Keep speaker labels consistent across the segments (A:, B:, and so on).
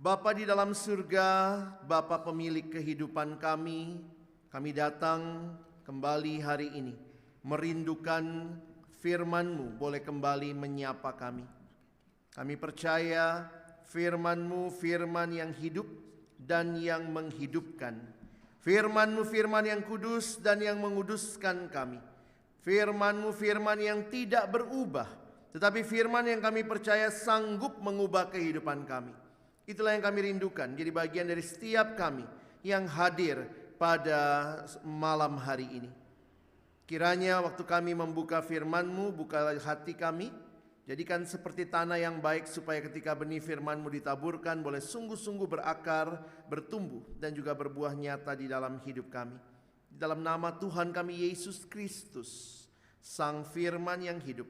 A: Bapa di dalam surga, Bapa pemilik kehidupan kami datang kembali hari ini merindukan firman-Mu boleh kembali menyapa kami. Kami percaya firman-Mu firman yang hidup dan yang menghidupkan. Firman-Mu firman yang kudus dan yang menguduskan kami. Firman-Mu firman yang tidak berubah, tetapi firman yang kami percaya sanggup mengubah kehidupan kami. Itulah yang kami rindukan, jadi bagian dari setiap kami yang hadir pada malam hari ini. Kiranya waktu kami membuka firman-Mu, bukalah hati kami, jadikan seperti tanah yang baik supaya ketika benih firman-Mu ditaburkan boleh sungguh-sungguh berakar, bertumbuh dan juga berbuah nyata di dalam hidup kami. Di dalam nama Tuhan kami Yesus Kristus, Sang Firman yang hidup,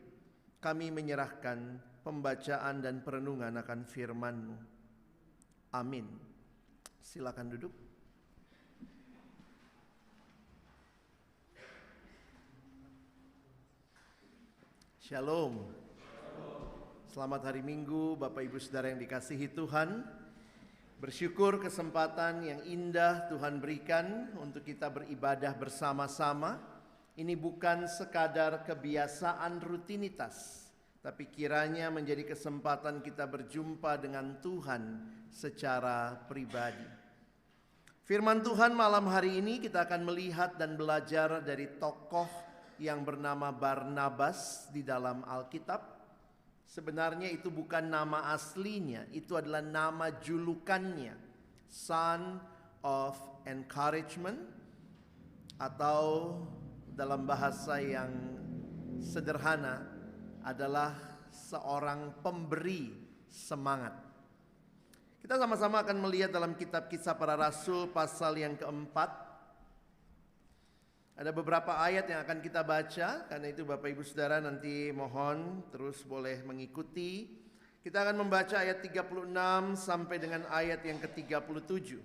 A: kami menyerahkan pembacaan dan perenungan akan firman-Mu. Amin. Silakan duduk. Shalom. Selamat hari Minggu Bapak Ibu Saudara yang dikasihi Tuhan. Bersyukur kesempatan yang indah Tuhan berikan untuk kita beribadah bersama-sama. Ini bukan sekadar kebiasaan rutinitas, tapi kiranya menjadi kesempatan kita berjumpa dengan Tuhan secara pribadi. Firman Tuhan malam hari ini kita akan melihat dan belajar dari tokoh yang bernama Barnabas di dalam Alkitab. Sebenarnya itu bukan nama aslinya, itu adalah nama julukannya, Son of Encouragement, atau dalam bahasa yang sederhana adalah seorang pemberi semangat. Kita sama-sama akan melihat dalam kitab Kisah Para Rasul pasal yang keempat. Ada beberapa ayat yang akan kita baca, karena itu Bapak Ibu Saudara nanti mohon terus boleh mengikuti. Kita akan membaca ayat 36 sampai dengan ayat yang ke-37.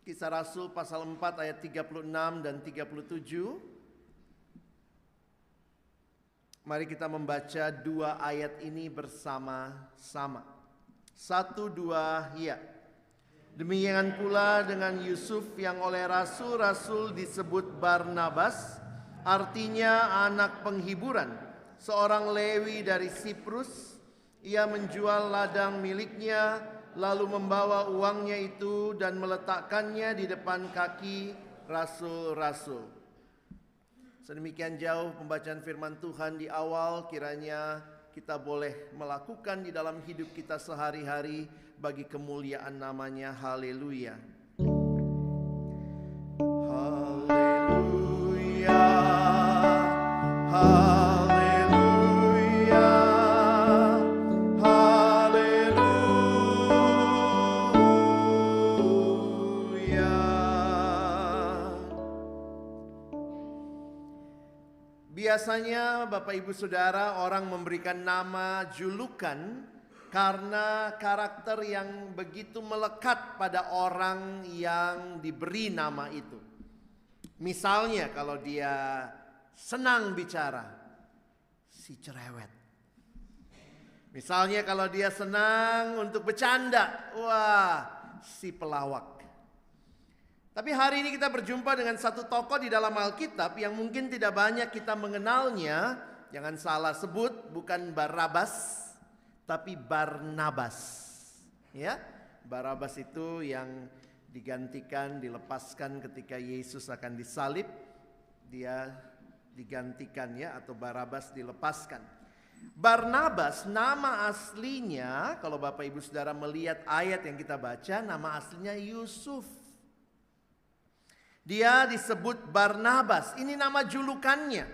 A: Kisah Rasul pasal 4 ayat 36 dan 37. Mari kita membaca dua ayat ini bersama-sama. 1, 2, ya. Demikian pula dengan Yusuf yang oleh rasul-rasul disebut Barnabas, artinya anak penghiburan, seorang Lewi dari Siprus. Ia menjual ladang miliknya, lalu membawa uangnya itu dan meletakkannya di depan kaki rasul-rasul. Sedemikian jauh pembacaan firman Tuhan di awal, kiranya kita boleh melakukan di dalam hidup kita sehari-hari bagi kemuliaan namanya. Haleluya. Haleluya. Haleluya. Haleluya. Biasanya Bapak Ibu Saudara orang memberikan nama julukan karena karakter yang begitu melekat pada orang yang diberi nama itu. Misalnya kalau dia senang bicara, si cerewet. Misalnya kalau dia senang untuk bercanda, wah, si pelawak. Tapi hari ini kita berjumpa dengan satu tokoh di dalam Alkitab yang mungkin tidak banyak kita mengenalnya. Jangan salah sebut, bukan Barabas, tapi Barnabas. Ya, Barabas itu yang digantikan, dilepaskan ketika Yesus akan disalib. Dia digantikan ya, atau Barabas dilepaskan. Barnabas nama aslinya, kalau Bapak Ibu Saudara melihat ayat yang kita baca, nama aslinya Yusuf. Dia disebut Barnabas, ini nama julukannya.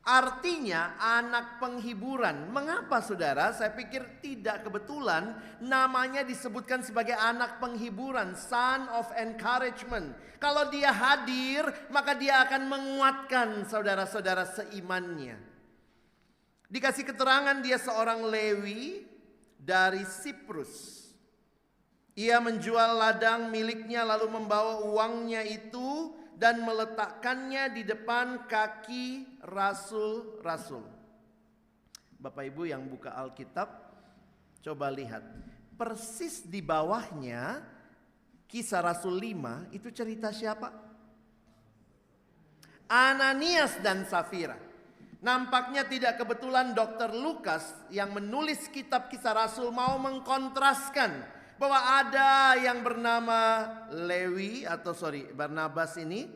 A: Artinya anak penghiburan. Mengapa saudara? Saya pikir tidak kebetulan namanya disebutkan sebagai anak penghiburan, Son of Encouragement. Kalau dia hadir, maka dia akan menguatkan saudara-saudara seimannya. Dikasih keterangan dia seorang Lewi dari Siprus. Ia menjual ladang miliknya lalu membawa uangnya itu dan meletakkannya di depan kaki rasul-rasul. Bapak Ibu yang buka Alkitab, coba lihat. persis di bawahnya Kisah Rasul 5 itu cerita siapa? Ananias dan Safira. Nampaknya tidak kebetulan Dr. Lukas yang menulis kitab Kisah Rasul mau mengkontraskan bahwa ada yang bernama Barnabas ini,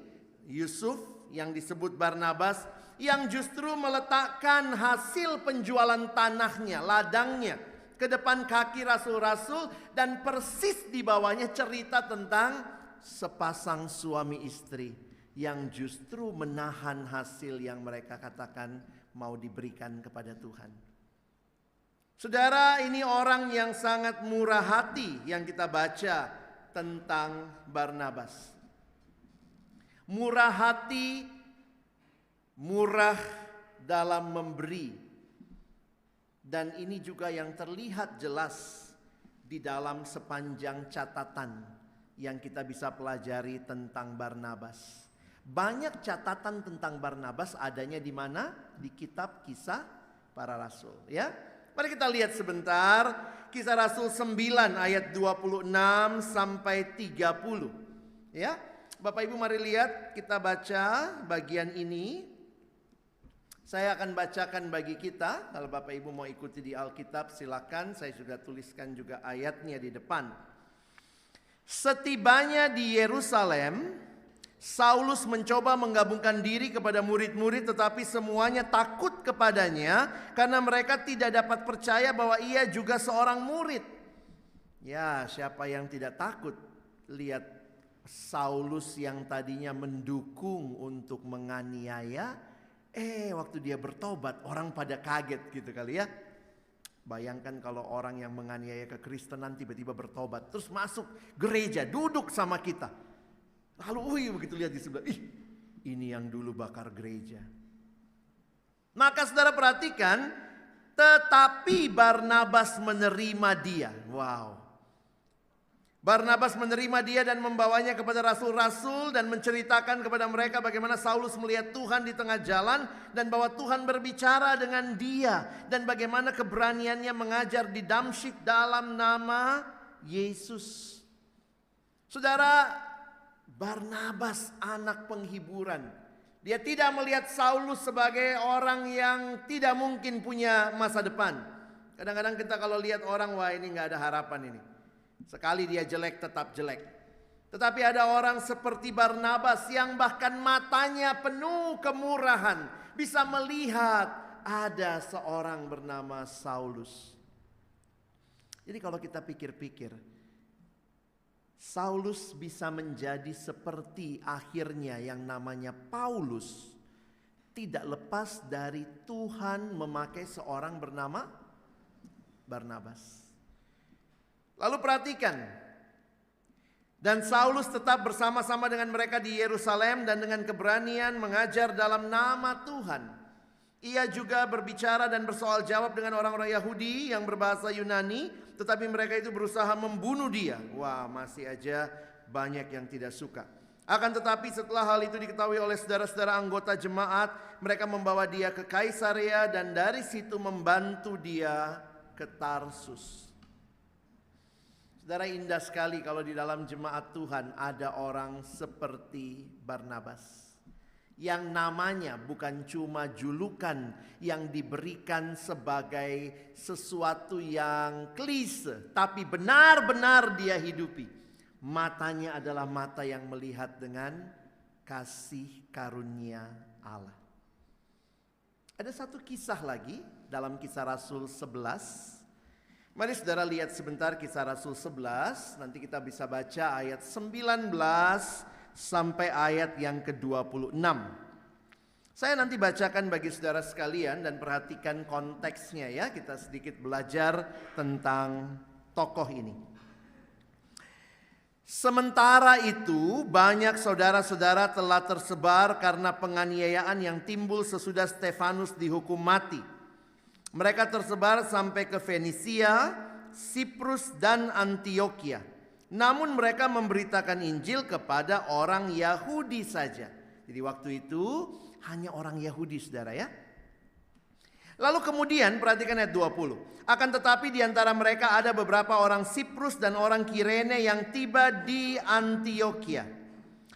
A: Yusuf yang disebut Barnabas, yang justru meletakkan hasil penjualan tanahnya, ladangnya ke depan kaki rasul-rasul, dan persis di bawahnya cerita tentang sepasang suami istri yang justru menahan hasil yang mereka katakan mau diberikan kepada Tuhan. Saudara, ini orang yang sangat murah hati yang kita baca tentang Barnabas. Murah hati, murah dalam memberi. Dan ini juga yang terlihat jelas di dalam sepanjang catatan yang kita bisa pelajari tentang Barnabas. Banyak catatan tentang Barnabas adanya di mana? Di kitab Kisah Para Rasul, ya. Mari kita lihat sebentar Kisah Rasul 9 ayat 26 sampai 30. Ya. Bapak Ibu mari lihat, kita baca bagian ini. Saya akan bacakan bagi kita. Kalau Bapak Ibu mau ikuti di Alkitab silakan. Saya sudah tuliskan juga ayatnya di depan. Setibanya di Yerusalem, Saulus mencoba menggabungkan diri kepada murid-murid, tetapi semuanya takut kepadanya karena mereka tidak dapat percaya bahwa ia juga seorang murid. Ya, siapa yang tidak takut lihat Saulus yang tadinya mendukung untuk menganiaya, waktu dia bertobat orang pada kaget gitu kali ya. Bayangkan kalau orang yang menganiaya kekristenan tiba-tiba bertobat, terus masuk gereja, duduk sama kita. Lalu begitu lihat di sebelah, ini yang dulu bakar gereja. Maka saudara perhatikan, tetapi Barnabas menerima dia. Wow. Barnabas menerima dia dan membawanya kepada rasul-rasul dan menceritakan kepada mereka bagaimana Saulus melihat Tuhan di tengah jalan dan bahwa Tuhan berbicara dengan dia dan bagaimana keberaniannya mengajar di Damsyik dalam nama Yesus. Saudara, Barnabas anak penghiburan. Dia tidak melihat Saulus sebagai orang yang tidak mungkin punya masa depan. Kadang-kadang kita kalau lihat orang, wah ini gak ada harapan ini. Sekali dia jelek tetap jelek. Tetapi ada orang seperti Barnabas yang bahkan matanya penuh kemurahan, bisa melihat ada seorang bernama Saulus. Jadi kalau kita pikir-pikir, Saulus bisa menjadi seperti akhirnya yang namanya Paulus tidak lepas dari Tuhan memakai seorang bernama Barnabas. Lalu perhatikan, dan Saulus tetap bersama-sama dengan mereka di Yerusalem dan dengan keberanian mengajar dalam nama Tuhan. Ia juga berbicara dan bersoal jawab dengan orang-orang Yahudi yang berbahasa Yunani, tetapi mereka itu berusaha membunuh dia. Wah, masih aja banyak yang tidak suka. Akan tetapi setelah hal itu diketahui oleh saudara-saudara anggota jemaat, mereka membawa dia ke Kaisarea dan dari situ membantu dia ke Tarsus. Saudara, indah sekali kalau di dalam jemaat Tuhan ada orang seperti Barnabas, yang namanya bukan cuma julukan yang diberikan sebagai sesuatu yang klise, tapi benar-benar dia hidupi. Matanya adalah mata yang melihat dengan kasih karunia Allah. Ada satu kisah lagi dalam Kisah Rasul 11. Mari saudara lihat sebentar Kisah Rasul 11. Nanti kita bisa baca ayat 19 sampai ayat yang ke-26. Saya nanti bacakan bagi saudara sekalian dan perhatikan konteksnya ya. Kita sedikit belajar tentang tokoh ini. Sementara itu banyak saudara-saudara telah tersebar karena penganiayaan yang timbul sesudah Stefanus dihukum mati. Mereka tersebar sampai ke Fenisia, Siprus dan Antioquia. Namun mereka memberitakan Injil kepada orang Yahudi saja. Jadi waktu itu hanya orang Yahudi saudara ya. Lalu kemudian perhatikan ayat 20. Akan tetapi di antara mereka ada beberapa orang Siprus dan orang Kirene yang tiba di Antiokhia.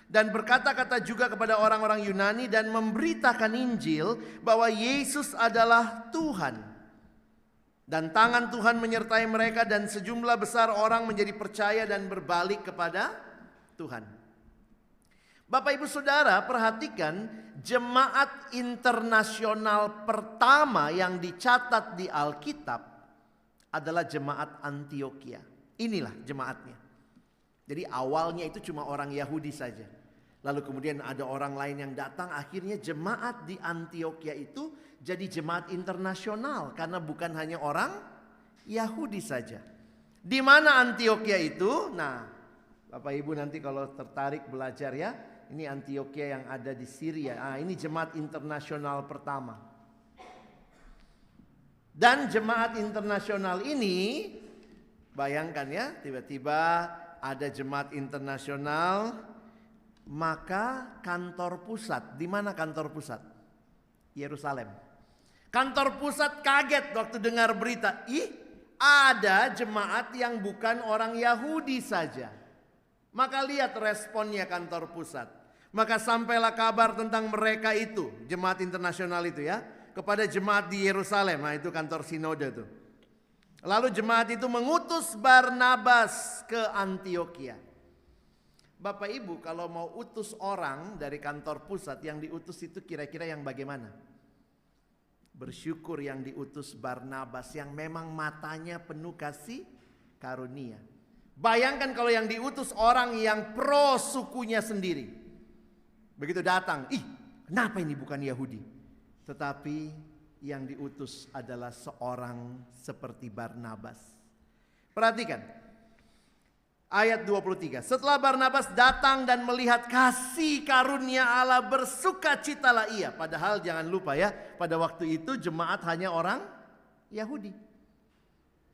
A: Dan berkata-kata juga kepada orang-orang Yunani dan memberitakan Injil bahwa Yesus adalah Tuhan. Dan tangan Tuhan menyertai mereka dan sejumlah besar orang menjadi percaya dan berbalik kepada Tuhan. Bapak Ibu Saudara, perhatikan jemaat internasional pertama yang dicatat di Alkitab adalah jemaat Antiokhia. Inilah jemaatnya. Jadi awalnya itu cuma orang Yahudi saja. Lalu kemudian ada orang lain yang datang, akhirnya jemaat di Antiokhia itu jadi jemaat internasional karena bukan hanya orang Yahudi saja. Di mana Antiokhia itu? Nah, Bapak Ibu nanti kalau tertarik belajar ya. Ini Antiokhia yang ada di Syria. Ini jemaat internasional pertama. Dan jemaat internasional ini, bayangkan ya, tiba-tiba ada jemaat internasional, maka kantor pusat, di mana kantor pusat? Yerusalem. Kantor pusat kaget waktu dengar berita, ada jemaat yang bukan orang Yahudi saja. Maka lihat responnya kantor pusat. Maka sampailah kabar tentang mereka itu, jemaat internasional itu ya, kepada jemaat di Yerusalem. Nah itu kantor sinode tuh. Lalu jemaat itu mengutus Barnabas ke Antiokhia. Bapak Ibu kalau mau utus orang dari kantor pusat, yang diutus itu kira-kira yang bagaimana? Bersyukur yang diutus Barnabas yang memang matanya penuh kasih karunia. Bayangkan kalau yang diutus orang yang pro sukunya sendiri. Begitu datang, kenapa ini bukan Yahudi? Tetapi yang diutus adalah seorang seperti Barnabas. Perhatikan ayat 23. Setelah Barnabas datang dan melihat kasih karunia Allah, bersukacitalah ia. Padahal jangan lupa ya, pada waktu itu jemaat hanya orang Yahudi.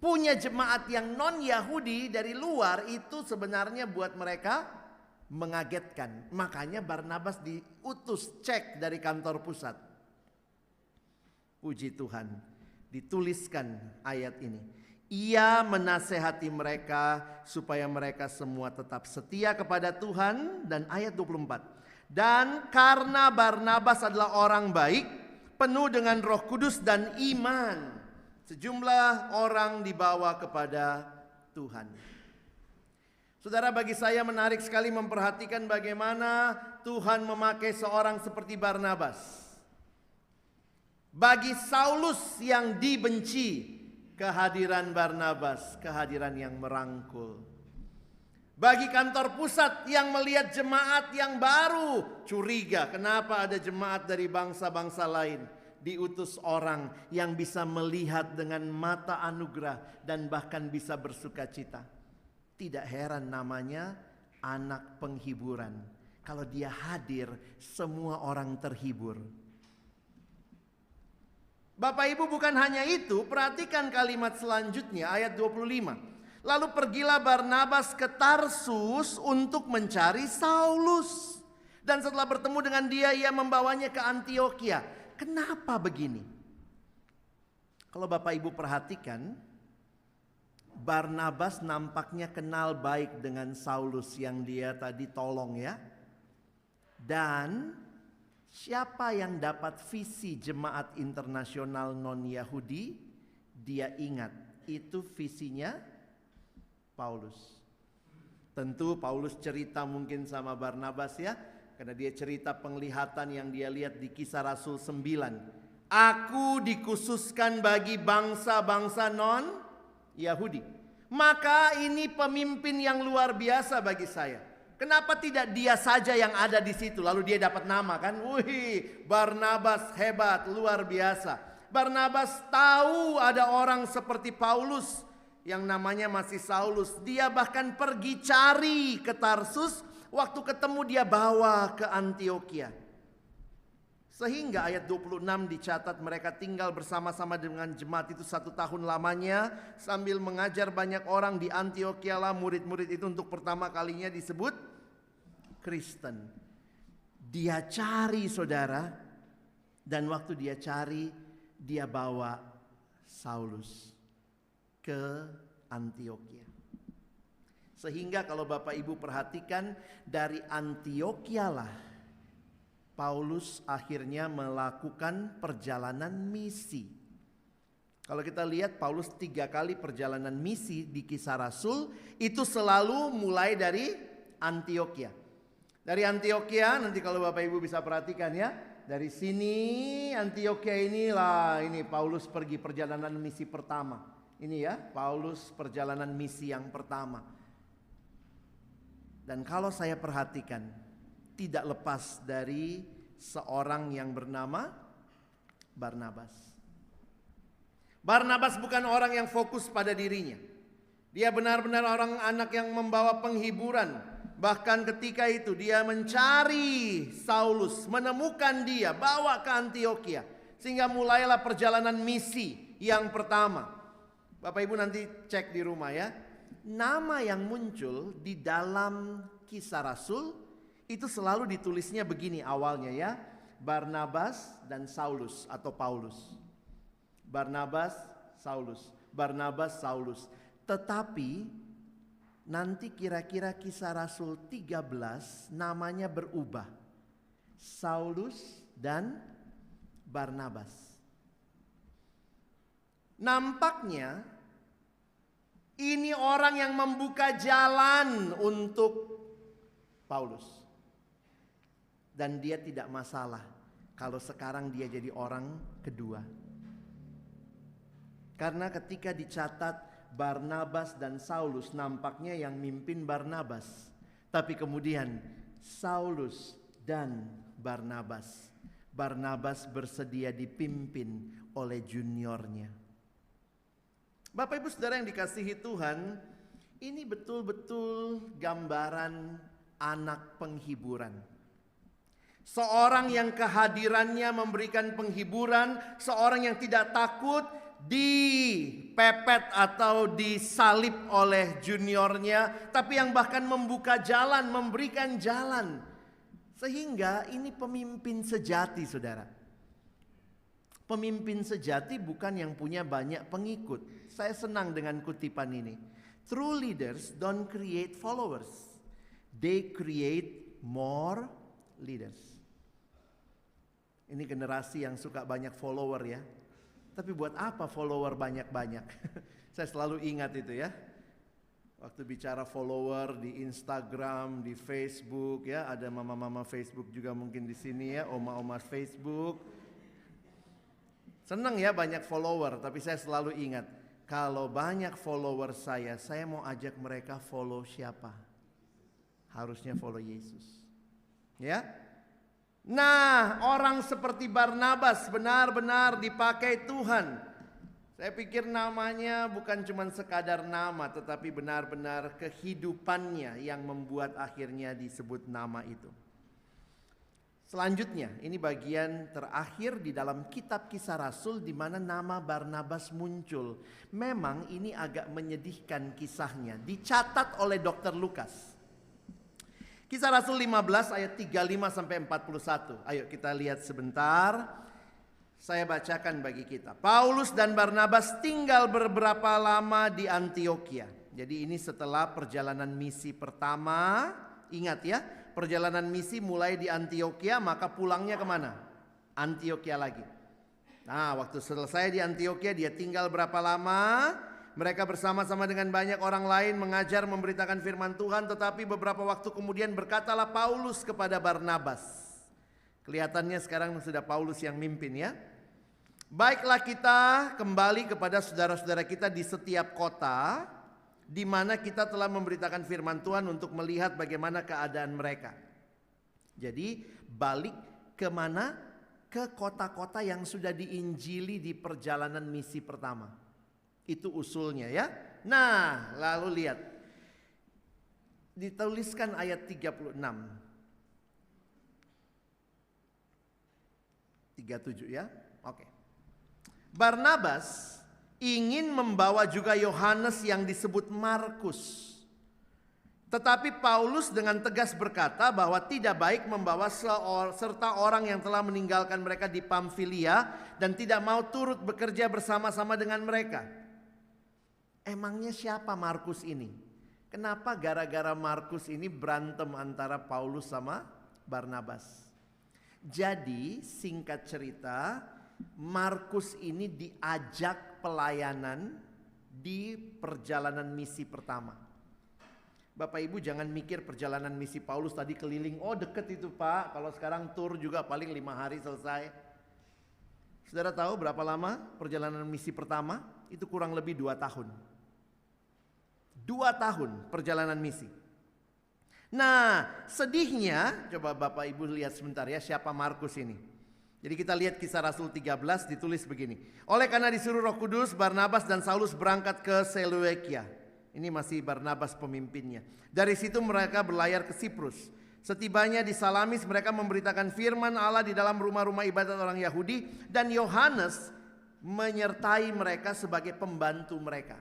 A: Punya jemaat yang non-Yahudi dari luar itu sebenarnya buat mereka mengagetkan. Makanya Barnabas diutus cek dari kantor pusat. Puji Tuhan, dituliskan ayat ini. Ia menasehati mereka supaya mereka semua tetap setia kepada Tuhan. Dan ayat 24. Dan karena Barnabas adalah orang baik, penuh dengan Roh Kudus dan iman, sejumlah orang dibawa kepada Tuhan. Saudara, bagi saya menarik sekali memperhatikan bagaimana Tuhan memakai seorang seperti Barnabas. Bagi Saulus yang dibenci, kehadiran Barnabas, kehadiran yang merangkul. Bagi kantor pusat yang melihat jemaat yang baru, curiga kenapa ada jemaat dari bangsa-bangsa lain. Diutus orang yang bisa melihat dengan mata anugerah dan bahkan bisa bersuka cita. Tidak heran namanya anak penghiburan. Kalau dia hadir, semua orang terhibur. Bapak Ibu, bukan hanya itu, perhatikan kalimat selanjutnya ayat 25. Lalu pergilah Barnabas ke Tarsus untuk mencari Saulus. Dan setelah bertemu dengan dia, ia membawanya ke Antiokhia. Kenapa begini? Kalau Bapak Ibu perhatikan, Barnabas nampaknya kenal baik dengan Saulus yang dia tadi tolong ya. Dan siapa yang dapat visi jemaat internasional non-Yahudi, dia ingat itu visinya Paulus. Tentu Paulus cerita mungkin sama Barnabas ya. Karena dia cerita penglihatan yang dia lihat di Kisah Rasul 9. Aku dikhususkan bagi bangsa-bangsa non-Yahudi. Maka ini pemimpin yang luar biasa bagi saya. Kenapa tidak dia saja yang ada di situ? Lalu dia dapat nama kan? Wih, Barnabas hebat, luar biasa. Barnabas tahu ada orang seperti Paulus yang namanya masih Saulus. Dia bahkan pergi cari ke Tarsus. Waktu ketemu dia bawa ke Antiokhia. Sehingga ayat 26 dicatat mereka tinggal bersama-sama dengan jemaat itu 1 tahun lamanya. Sambil mengajar banyak orang di Antiokhia lah murid-murid itu untuk pertama kalinya disebut Kristen. Dia cari saudara. Dan waktu dia cari, dia bawa Saulus ke Antiokhia. Sehingga kalau Bapak Ibu perhatikan, dari Antiokhia lah Paulus akhirnya melakukan perjalanan misi. Kalau kita lihat Paulus 3 kali perjalanan misi di Kisah Rasul, itu selalu mulai dari Antiokhia. Dari Antiokhia, nanti kalau Bapak Ibu bisa perhatikan ya, dari sini Antiokhia inilah ini Paulus pergi perjalanan misi pertama. Ini ya, Paulus perjalanan misi yang pertama. Dan kalau saya perhatikan, tidak lepas dari seorang yang bernama Barnabas. Barnabas bukan orang yang fokus pada dirinya. Dia benar-benar orang anak yang membawa penghiburan. Bahkan ketika itu dia mencari Saulus, menemukan dia, bawa ke Antiokhia. Sehingga mulailah perjalanan misi yang pertama. Bapak Ibu nanti cek di rumah ya. Nama yang muncul di dalam Kisah Rasul itu selalu ditulisnya begini awalnya ya. Barnabas dan Saulus atau Paulus. Barnabas, Saulus. Barnabas, Saulus. Tetapi nanti kira-kira Kisah Rasul 13 namanya berubah. Saulus dan Barnabas. Nampaknya ini orang yang membuka jalan untuk Paulus. Dan dia tidak masalah kalau sekarang dia jadi orang kedua. Karena ketika dicatat Barnabas dan Saulus, nampaknya yang mimpin Barnabas. Tapi kemudian Saulus dan Barnabas. Barnabas bersedia dipimpin oleh juniornya. Bapak Ibu Saudara yang dikasihi Tuhan, ini betul-betul gambaran anak penghiburan. Seorang yang kehadirannya memberikan penghiburan, seorang yang tidak takut dipepet atau disalib oleh juniornya, tapi yang bahkan membuka jalan, memberikan jalan. Sehingga ini pemimpin sejati, saudara. Pemimpin sejati bukan yang punya banyak pengikut. Saya senang dengan kutipan ini. True leaders don't create followers. They create more leaders. Ini generasi yang suka banyak follower ya. Tapi buat apa follower banyak-banyak? Saya selalu ingat itu ya. Waktu bicara follower di Instagram, di Facebook ya, ada mama-mama Facebook juga mungkin di sini ya, oma-oma Facebook. Senang ya banyak follower, tapi saya selalu ingat, kalau banyak follower saya mau ajak mereka follow siapa? Harusnya follow Yesus. Ya. Nah, orang seperti Barnabas benar-benar dipakai Tuhan. Saya pikir namanya bukan cuma sekadar nama, tetapi benar-benar kehidupannya yang membuat akhirnya disebut nama itu. Selanjutnya, ini bagian terakhir di dalam kitab Kisah Rasul di mana nama Barnabas muncul. Memang ini agak menyedihkan kisahnya, dicatat oleh Dr. Lukas. Kisah Rasul 15 ayat 35 sampai 41. Ayo kita lihat sebentar. Saya bacakan bagi kita. Paulus dan Barnabas tinggal beberapa lama di Antiokhia. Jadi ini setelah perjalanan misi pertama. Ingat ya, perjalanan misi mulai di Antiokhia, maka pulangnya kemana? Antiokhia lagi. Nah, waktu selesai di Antiokhia dia tinggal berapa lama? Mereka bersama-sama dengan banyak orang lain mengajar memberitakan firman Tuhan. Tetapi beberapa waktu kemudian berkatalah Paulus kepada Barnabas. Kelihatannya sekarang sudah Paulus yang mimpin ya. Baiklah kita kembali kepada saudara-saudara kita di setiap kota di mana kita telah memberitakan firman Tuhan untuk melihat bagaimana keadaan mereka. Jadi balik kemana? Ke kota-kota yang sudah diinjili di perjalanan misi pertama. Itu usulnya ya. Nah, lalu lihat. Dituliskan ayat 36. 37 ya. Oke. Barnabas ingin membawa juga Yohanes yang disebut Markus. Tetapi Paulus dengan tegas berkata bahwa tidak baik membawa serta orang yang telah meninggalkan mereka di Pamfilia dan tidak mau turut bekerja bersama-sama dengan mereka. Emangnya siapa Markus ini? Kenapa gara-gara Markus ini berantem antara Paulus sama Barnabas? Jadi singkat cerita, Markus ini diajak pelayanan di perjalanan misi pertama. Bapak Ibu jangan mikir perjalanan misi Paulus tadi keliling, oh deket itu Pak, kalau sekarang tur juga paling 5 hari selesai. Saudara tahu berapa lama perjalanan misi pertama? Itu kurang lebih 2 tahun. 2 tahun perjalanan misi. Nah sedihnya, coba Bapak Ibu lihat sebentar ya siapa Markus ini. Jadi kita lihat Kisah Rasul 13 ditulis begini. Oleh karena disuruh Roh Kudus, Barnabas dan Saulus berangkat ke Seleukia. Ini masih Barnabas pemimpinnya. Dari situ mereka berlayar ke Siprus. Setibanya di Salamis mereka memberitakan firman Allah di dalam rumah-rumah ibadat orang Yahudi. Dan Yohanes menyertai mereka sebagai pembantu mereka.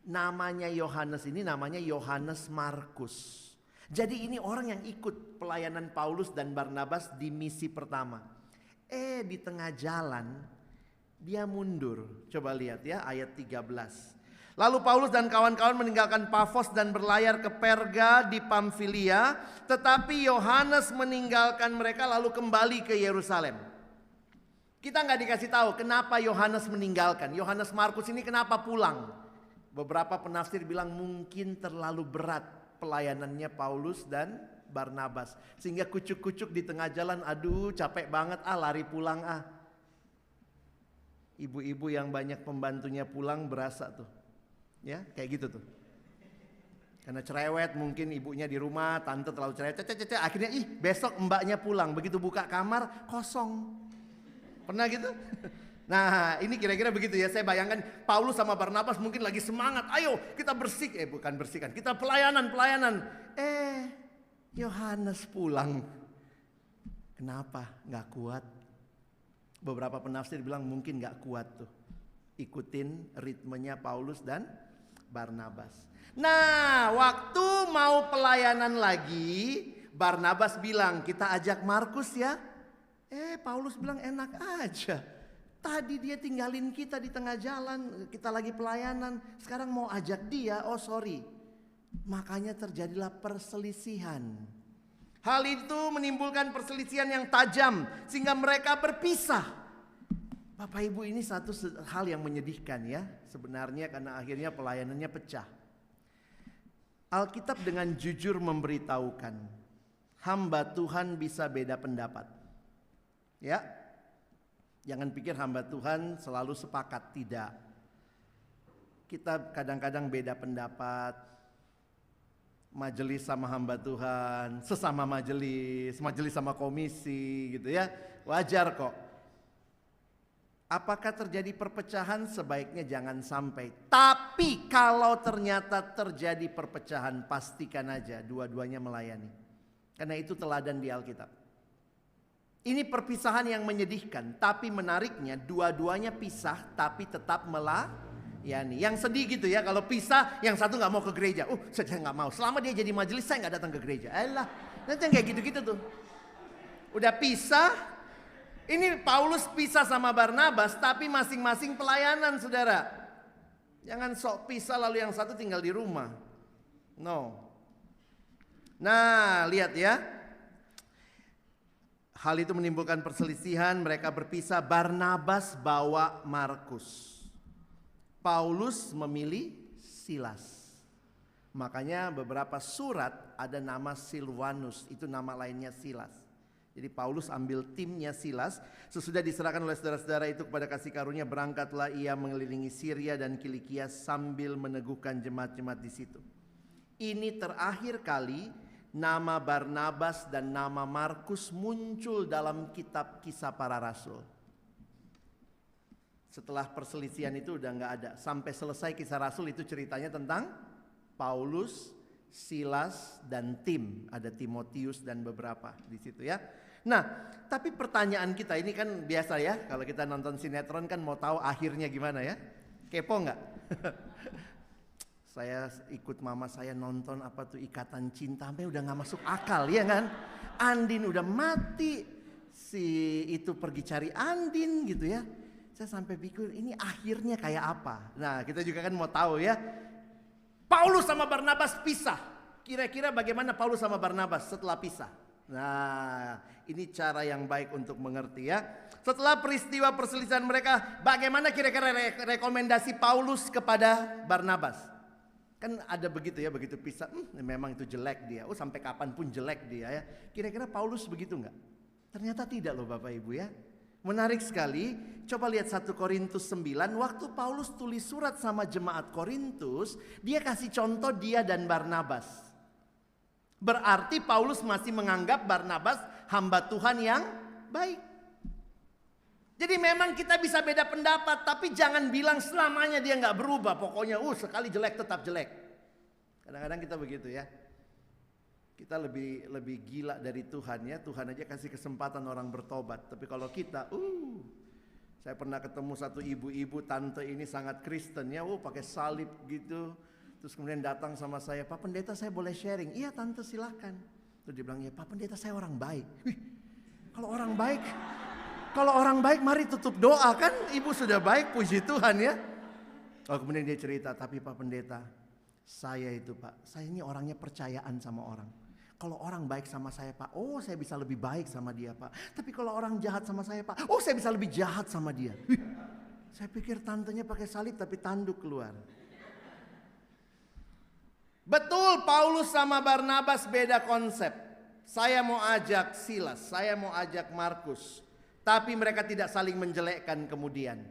A: Namanya Yohanes ini namanya Yohanes Markus. Jadi ini orang yang ikut pelayanan Paulus dan Barnabas di misi pertama. Di tengah jalan dia mundur. Coba lihat ya ayat 13. Lalu Paulus dan kawan-kawan meninggalkan Pafos dan berlayar ke Perga di Pamfilia. Tetapi Yohanes meninggalkan mereka lalu kembali ke Yerusalem. Kita nggak dikasih tahu kenapa Yohanes meninggalkan. Yohanes Markus ini kenapa pulang? Beberapa penafsir bilang mungkin terlalu berat pelayanannya Paulus dan Barnabas. Sehingga kucuk-kucuk di tengah jalan, aduh capek banget lari pulang Ibu-ibu yang banyak pembantunya pulang berasa tuh. Ya kayak gitu tuh. Karena cerewet mungkin ibunya di rumah, tante terlalu cerewet, akhirnya besok mbaknya pulang, begitu buka kamar kosong. Pernah gitu? Nah ini kira-kira begitu ya. Saya bayangkan Paulus sama Barnabas mungkin lagi semangat, ayo kita bukan bersihkan, kita pelayanan. Yohanes pulang. Kenapa? Gak kuat. Beberapa penafsir bilang mungkin gak kuat tuh ikutin ritmenya Paulus dan Barnabas. Nah waktu mau pelayanan lagi, Barnabas bilang kita ajak Markus ya. Paulus bilang enak aja. Tadi dia tinggalin kita di tengah jalan, kita lagi pelayanan. Sekarang mau ajak dia, oh sorry. Makanya terjadilah perselisihan. Hal itu menimbulkan perselisihan yang tajam sehingga mereka berpisah. Bapak Ibu ini satu hal yang menyedihkan ya sebenarnya karena akhirnya pelayanannya pecah. Alkitab dengan jujur memberitahukan hamba Tuhan bisa beda pendapat. Ya, jangan pikir hamba Tuhan selalu sepakat, tidak. Kita kadang-kadang beda pendapat. Majelis sama hamba Tuhan, sesama majelis sama komisi gitu ya, wajar kok. Apakah terjadi perpecahan? Sebaiknya jangan sampai. Tapi kalau ternyata terjadi perpecahan, pastikan aja dua-duanya melayani. Karena itu teladan di Alkitab. Ini perpisahan yang menyedihkan, tapi menariknya dua-duanya pisah tapi tetap melayani. Yang sedih gitu ya, kalau pisah yang satu gak mau ke gereja. Saya gak mau, selama dia jadi majelis saya gak datang ke gereja. Nanti yang kayak gitu-gitu tuh. Udah pisah. Ini Paulus pisah sama Barnabas tapi masing-masing pelayanan saudara. Jangan sok pisah lalu yang satu tinggal di rumah. No. Nah lihat ya. Hal itu menimbulkan perselisihan, mereka berpisah. Barnabas bawa Markus. Paulus memilih Silas. Makanya beberapa surat ada nama Silvanus, itu nama lainnya Silas. Jadi Paulus ambil timnya Silas. Sesudah diserahkan oleh saudara-saudara itu kepada kasih karunia, berangkatlah ia mengelilingi Syria dan Kilikia sambil meneguhkan jemaat-jemaat di situ. Ini terakhir kali nama Barnabas dan nama Markus muncul dalam kitab Kisah Para Rasul. Setelah perselisihan itu udah nggak ada. Sampai selesai Kisah Rasul itu ceritanya tentang Paulus, Silas dan tim. Ada Timotius dan beberapa di situ ya. Nah, tapi pertanyaan kita ini kan biasa ya, kalau kita nonton sinetron kan mau tahu akhirnya gimana ya? Kepo nggak? Saya ikut mama saya nonton apa tuh Ikatan Cinta, sampai udah gak masuk akal ya kan. Andin udah mati, si itu pergi cari Andin gitu ya. Saya sampai pikir ini akhirnya kayak apa. Nah kita juga kan mau tahu ya. Paulus sama Barnabas pisah. Kira-kira bagaimana Paulus sama Barnabas setelah pisah? Nah ini cara yang baik untuk mengerti ya. Setelah peristiwa perselisihan mereka, bagaimana kira-kira rekomendasi Paulus kepada Barnabas? Kan ada begitu ya, begitu pisah, memang itu jelek dia. Oh sampai kapanpun jelek dia ya. Kira-kira Paulus begitu enggak? Ternyata tidak loh Bapak Ibu ya. Menarik sekali, coba lihat 1 Korintus 9, waktu Paulus tulis surat sama jemaat Korintus, dia kasih contoh dia dan Barnabas. Berarti Paulus masih menganggap Barnabas hamba Tuhan yang baik. Jadi memang kita bisa beda pendapat, tapi jangan bilang selamanya dia nggak berubah. Pokoknya sekali jelek tetap jelek. Kadang-kadang kita begitu ya. Kita lebih gila dari Tuhan ya. Tuhan aja kasih kesempatan orang bertobat. Tapi kalau kita, saya pernah ketemu satu ibu-ibu, tante ini sangat Kristen ya. Pakai salib gitu. Terus kemudian datang sama saya, Pak Pendeta saya boleh sharing? Iya tante silakan. Terus dia bilang, ya Pak Pendeta saya orang baik. Kalau orang baik mari tutup doa kan. Ibu sudah baik, puji Tuhan ya. Kemudian dia cerita, tapi Pak Pendeta, saya ini orangnya percayaan sama orang. Kalau orang baik sama saya Pak, saya bisa lebih baik sama dia Pak. Tapi kalau orang jahat sama saya Pak, saya bisa lebih jahat sama dia. Saya pikir tantenya pakai salib tapi tanduk keluar. Betul, Paulus sama Barnabas beda konsep. Saya mau ajak Silas, saya mau ajak Markus. Tapi mereka tidak saling menjelekkan kemudian.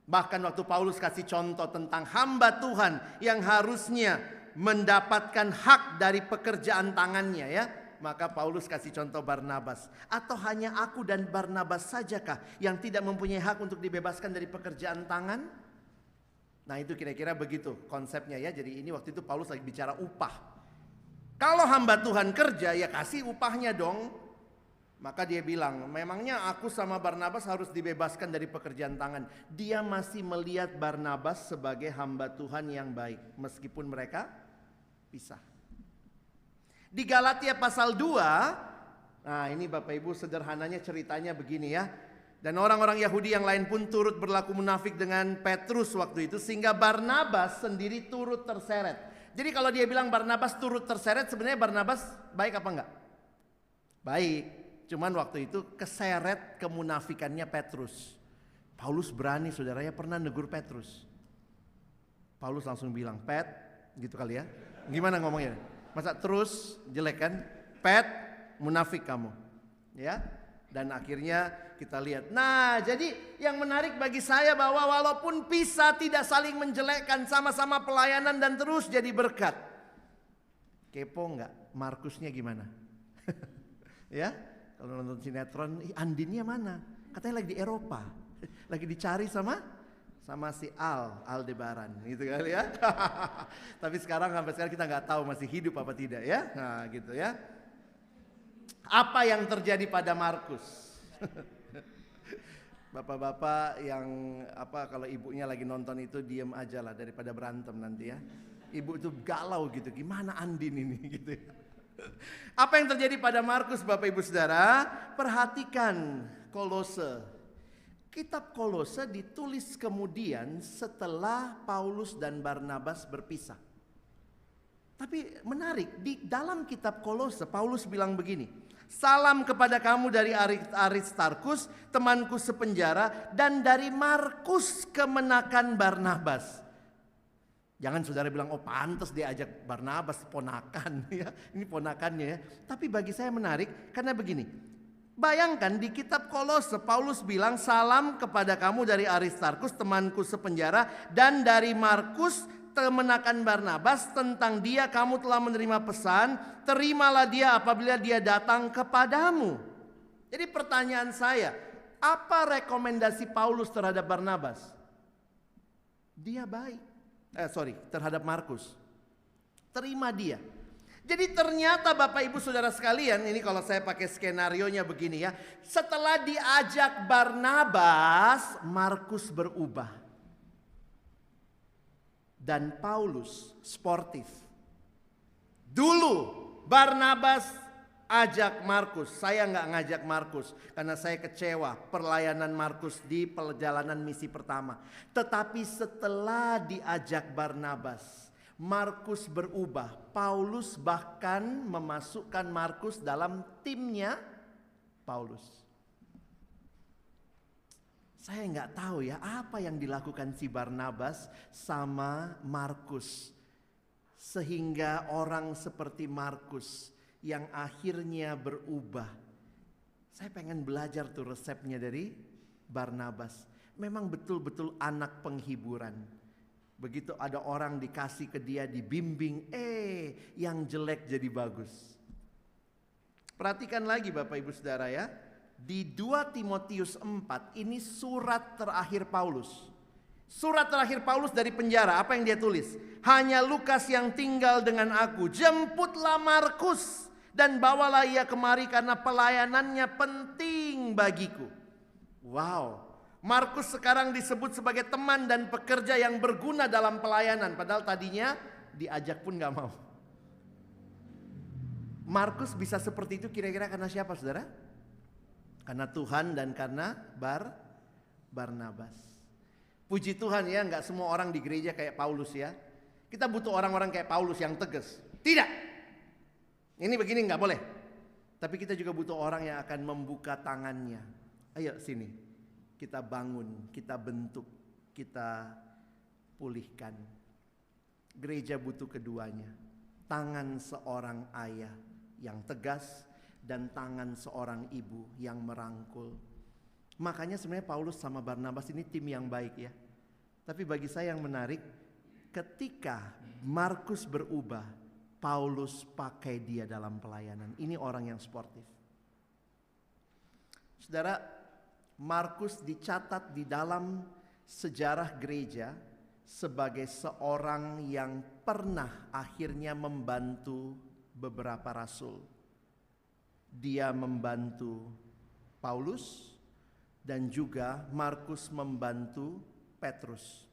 A: Bahkan waktu Paulus kasih contoh tentang hamba Tuhan yang harusnya mendapatkan hak dari pekerjaan tangannya ya. Maka Paulus kasih contoh Barnabas. Atau hanya aku dan Barnabas sajakah yang tidak mempunyai hak untuk dibebaskan dari pekerjaan tangan? Nah itu kira-kira begitu konsepnya ya. Jadi ini waktu itu Paulus lagi bicara upah. Kalau hamba Tuhan kerja ya kasih upahnya dong. Maka dia bilang, memangnya aku sama Barnabas harus dibebaskan dari pekerjaan tangan. Dia masih melihat Barnabas sebagai hamba Tuhan yang baik. Meskipun mereka pisah. Di Galatia pasal 2, nah ini Bapak Ibu sederhananya ceritanya begini ya. Dan orang-orang Yahudi yang lain pun turut berlaku munafik dengan Petrus waktu itu. Sehingga Barnabas sendiri turut terseret. Jadi kalau dia bilang Barnabas turut terseret, sebenarnya Barnabas baik apa enggak? Baik. Cuman waktu itu keseret kemunafikannya Petrus. Paulus berani saudaranya pernah negur Petrus. Paulus langsung bilang, Pet, gitu kali ya. Gimana ngomongnya? Masa terus jelek kan? Pet, munafik kamu. Ya. Dan akhirnya kita lihat. Nah jadi yang menarik bagi saya bahwa walaupun pisah tidak saling menjelekkan. Sama-sama pelayanan dan terus jadi berkat. Kepo nggak? Markusnya gimana? Ya. Kalau nonton sinetron, Andinnya mana? Katanya lagi di Eropa. Lagi dicari sama si Aldebaran gitu kali ya. Tapi sampai sekarang kita nggak tahu masih hidup apa tidak ya. Nah gitu ya. Apa yang terjadi pada Markus? Bapak-bapak yang kalau ibunya lagi nonton itu diem aja lah daripada berantem nanti ya. Ibu itu galau gitu, gimana Andin ini gitu ya. Apa yang terjadi pada Markus Bapak Ibu Saudara? Perhatikan Kolose. Kitab Kolose ditulis kemudian setelah Paulus dan Barnabas berpisah. Tapi menarik, di dalam kitab Kolose Paulus bilang begini. Salam kepada kamu dari Aristarkus, temanku sepenjara, dan dari Markus kemenakan Barnabas. Jangan saudara bilang, pantas dia ajak Barnabas, ponakan ya. Ini ponakannya ya. Tapi bagi saya menarik karena begini. Bayangkan di kitab Kolose Paulus bilang, salam kepada kamu dari Aristarkus, temanku sepenjara, dan dari Markus kemenakan Barnabas. Tentang dia kamu telah menerima pesan, terimalah dia apabila dia datang kepadamu. Jadi pertanyaan saya, apa rekomendasi Paulus terhadap Barnabas? Dia baik. Terhadap Markus. Terima dia. Jadi ternyata Bapak Ibu Saudara sekalian, ini kalau saya pakai skenarionya begini ya. Setelah diajak Barnabas, Markus berubah. dan Paulus sportif. Dulu Barnabas ajak Markus, saya nggak ngajak Markus karena saya kecewa pelayanan Markus di perjalanan misi pertama. Tetapi setelah diajak Barnabas, Markus berubah. Paulus bahkan memasukkan Markus dalam timnya Paulus. Saya nggak tahu ya apa yang dilakukan si Barnabas sama Markus sehingga orang seperti Markus yang akhirnya berubah. Saya pengen belajar tuh resepnya dari Barnabas. Memang betul-betul anak penghiburan. Begitu ada orang dikasih ke dia, dibimbing, yang jelek jadi bagus. Perhatikan lagi Bapak Ibu Saudara ya. Di 2 Timotius 4 ini surat terakhir Paulus. Surat terakhir Paulus dari penjara, apa yang dia tulis? Hanya Lukas yang tinggal dengan aku. Jemputlah Markus dan bawalah ia kemari karena pelayanannya penting bagiku. Wow, Markus sekarang disebut sebagai teman dan pekerja yang berguna dalam pelayanan. Padahal tadinya diajak pun gak mau. Markus bisa seperti itu kira-kira karena siapa saudara? Karena Tuhan dan karena Barnabas. Puji Tuhan ya, gak semua orang di gereja kayak Paulus ya. Kita butuh orang-orang kayak Paulus yang tegas. Tidak, ini begini gak boleh. Tapi kita juga butuh orang yang akan membuka tangannya. Ayo sini, kita bangun, kita bentuk, kita pulihkan. Gereja butuh keduanya. Tangan seorang ayah yang tegas dan tangan seorang ibu yang merangkul. Makanya sebenarnya Paulus sama Barnabas ini tim yang baik ya. Tapi bagi saya yang menarik, ketika Markus berubah, Paulus pakai dia dalam pelayanan. Ini orang yang sportif. Saudara, Markus dicatat di dalam sejarah gereja sebagai seorang yang pernah akhirnya membantu beberapa rasul. Dia membantu Paulus dan juga Markus membantu Petrus.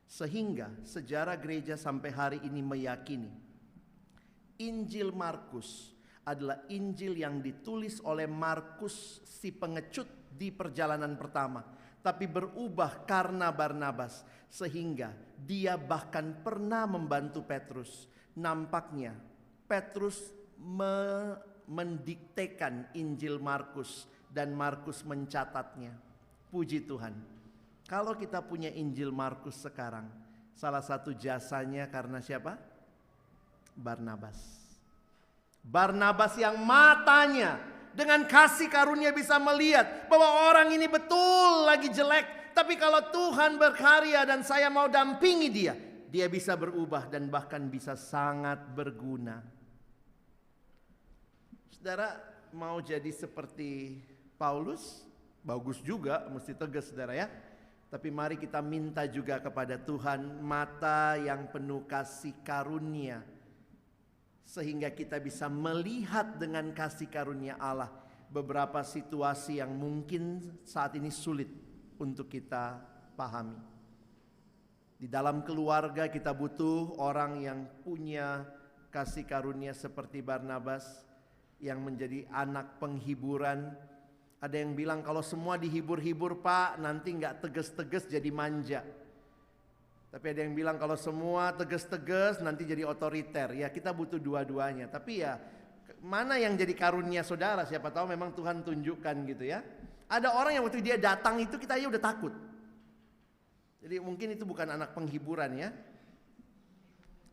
A: Sehingga sejarah gereja sampai hari ini meyakini Injil Markus adalah Injil yang ditulis oleh Markus si pengecut di perjalanan pertama, tapi berubah karena Barnabas, sehingga dia bahkan pernah membantu Petrus. Nampaknya Petrus mendiktekan Injil Markus dan Markus mencatatnya. Puji Tuhan. Kalau kita punya Injil Markus sekarang, salah satu jasanya karena siapa? Barnabas. Barnabas yang matanya dengan kasih karunia bisa melihat bahwa orang ini betul lagi jelek, tapi kalau Tuhan berkarya dan saya mau dampingi dia, dia bisa berubah dan bahkan bisa sangat berguna. Saudara mau jadi seperti Paulus, bagus juga, mesti tegas saudara ya. Tapi mari kita minta juga kepada Tuhan mata yang penuh kasih karunia, sehingga kita bisa melihat dengan kasih karunia Allah beberapa situasi yang mungkin saat ini sulit untuk kita pahami. Di dalam keluarga kita butuh orang yang punya kasih karunia seperti Barnabas, yang menjadi anak penghiburan. Ada yang bilang kalau semua dihibur-hibur Pak, nanti gak tegas-tegas jadi manja. Tapi ada yang bilang kalau semua tegas-tegas nanti jadi otoriter. Ya kita butuh dua-duanya. Tapi ya mana yang jadi karunia saudara, siapa tahu memang Tuhan tunjukkan gitu ya. Ada orang yang waktu dia datang itu kita aja udah takut. Jadi mungkin itu bukan anak penghiburan ya.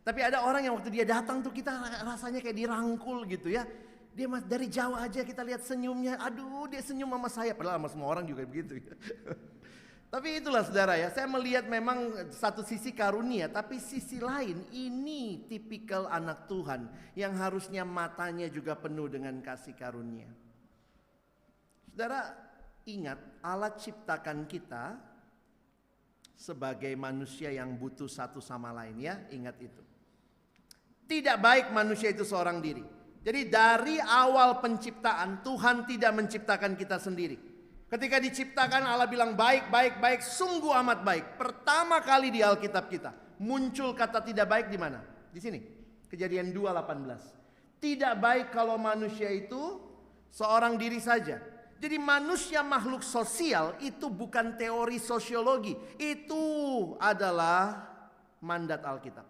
A: Tapi ada orang yang waktu dia datang tuh kita rasanya kayak dirangkul gitu ya. Dia dari jauh aja kita lihat senyumnya, aduh dia senyum sama saya, padahal sama semua orang juga begitu ya. Tapi itulah saudara ya, saya melihat memang satu sisi karunia, tapi sisi lain ini tipikal anak Tuhan yang harusnya matanya juga penuh dengan kasih karunia. Saudara ingat, Allah ciptakan kita sebagai manusia yang butuh satu sama lain ya, ingat itu. Tidak baik manusia itu seorang diri. Jadi dari awal penciptaan Tuhan tidak menciptakan kita sendiri. Ketika diciptakan Allah bilang baik, baik, baik, sungguh amat baik. Pertama kali di Alkitab kita, Muncul kata tidak baik di mana? Di sini. Kejadian 2:18. Tidak baik kalau manusia itu seorang diri saja. Jadi manusia makhluk sosial itu bukan teori sosiologi. Itu adalah mandat Alkitab.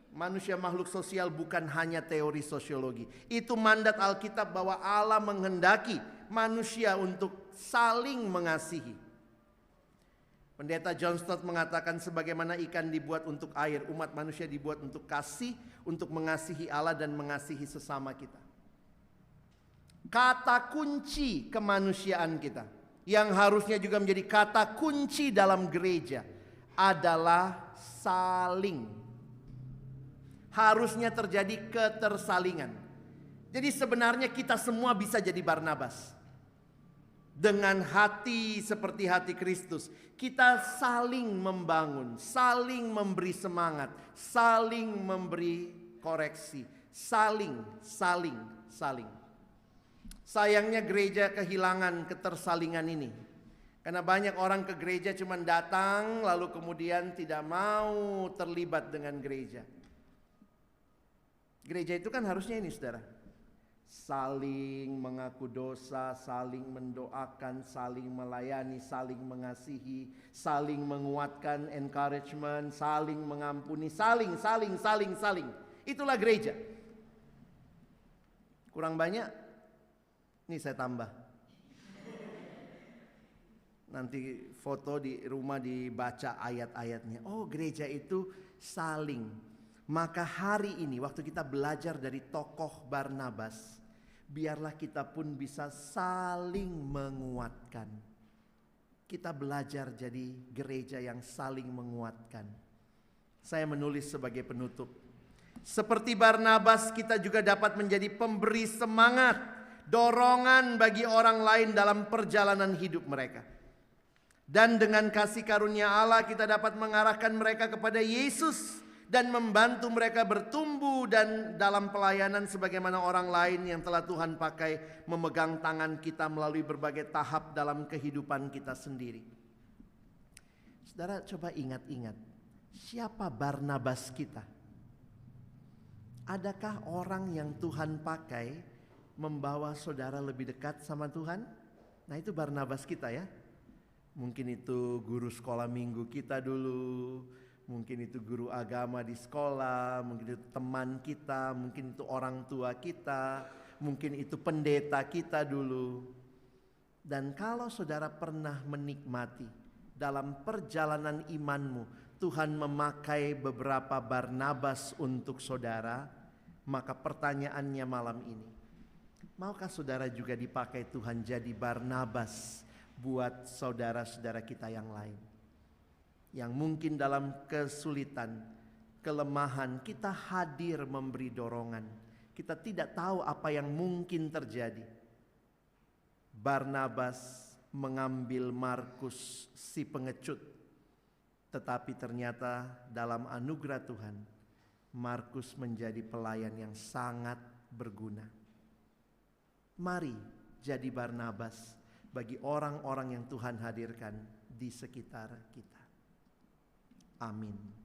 A: Manusia makhluk sosial bukan hanya teori sosiologi. Itu mandat Alkitab bahwa Allah menghendaki manusia untuk saling mengasihi. Pendeta John Stott mengatakan sebagaimana ikan dibuat untuk air, umat manusia dibuat untuk kasih, untuk mengasihi Allah dan mengasihi sesama kita. Kata kunci kemanusiaan kita yang harusnya juga menjadi kata kunci dalam gereja adalah saling. Harusnya terjadi ketersalingan. Jadi sebenarnya kita semua bisa jadi Barnabas. Dengan hati seperti hati Kristus, kita saling membangun, saling memberi semangat, saling memberi koreksi, saling. Sayangnya gereja kehilangan ketersalingan ini. Karena banyak orang ke gereja cuma datang lalu kemudian tidak mau terlibat dengan gereja. Gereja itu kan harusnya ini, saudara. Saling mengaku dosa, saling mendoakan, saling melayani, saling mengasihi, saling menguatkan, encouragement, saling mengampuni, saling. Itulah gereja. Kurang banyak? Nih saya tambah. Nanti foto di rumah dibaca ayat-ayatnya. Oh, gereja itu saling. Maka hari ini waktu kita belajar dari tokoh Barnabas, biarlah kita pun bisa saling menguatkan. Kita belajar jadi gereja yang saling menguatkan. Saya menulis sebagai penutup. Seperti Barnabas, kita juga dapat menjadi pemberi semangat, dorongan bagi orang lain dalam perjalanan hidup mereka. Dan dengan kasih karunia Allah kita dapat mengarahkan mereka kepada Yesus dan membantu mereka bertumbuh dan dalam pelayanan sebagaimana orang lain yang telah Tuhan pakai memegang tangan kita melalui berbagai tahap dalam kehidupan kita sendiri. Saudara, coba ingat-ingat, siapa Barnabas kita? Adakah orang yang Tuhan pakai membawa saudara lebih dekat sama Tuhan? Nah, itu Barnabas kita ya. Mungkin itu guru sekolah minggu kita dulu, mungkin itu guru agama di sekolah, mungkin itu teman kita, mungkin itu orang tua kita, mungkin itu pendeta kita dulu. Dan kalau saudara pernah menikmati dalam perjalanan imanmu, Tuhan memakai beberapa Barnabas untuk saudara, maka pertanyaannya malam ini, maukah saudara juga dipakai Tuhan jadi Barnabas buat saudara-saudara kita yang lain? Yang mungkin dalam kesulitan, kelemahan, kita hadir memberi dorongan. Kita tidak tahu apa yang mungkin terjadi. Barnabas mengambil Markus si pengecut. Tetapi ternyata dalam anugerah Tuhan, Markus menjadi pelayan yang sangat berguna. Mari jadi Barnabas bagi orang-orang yang Tuhan hadirkan di sekitar kita. Amin.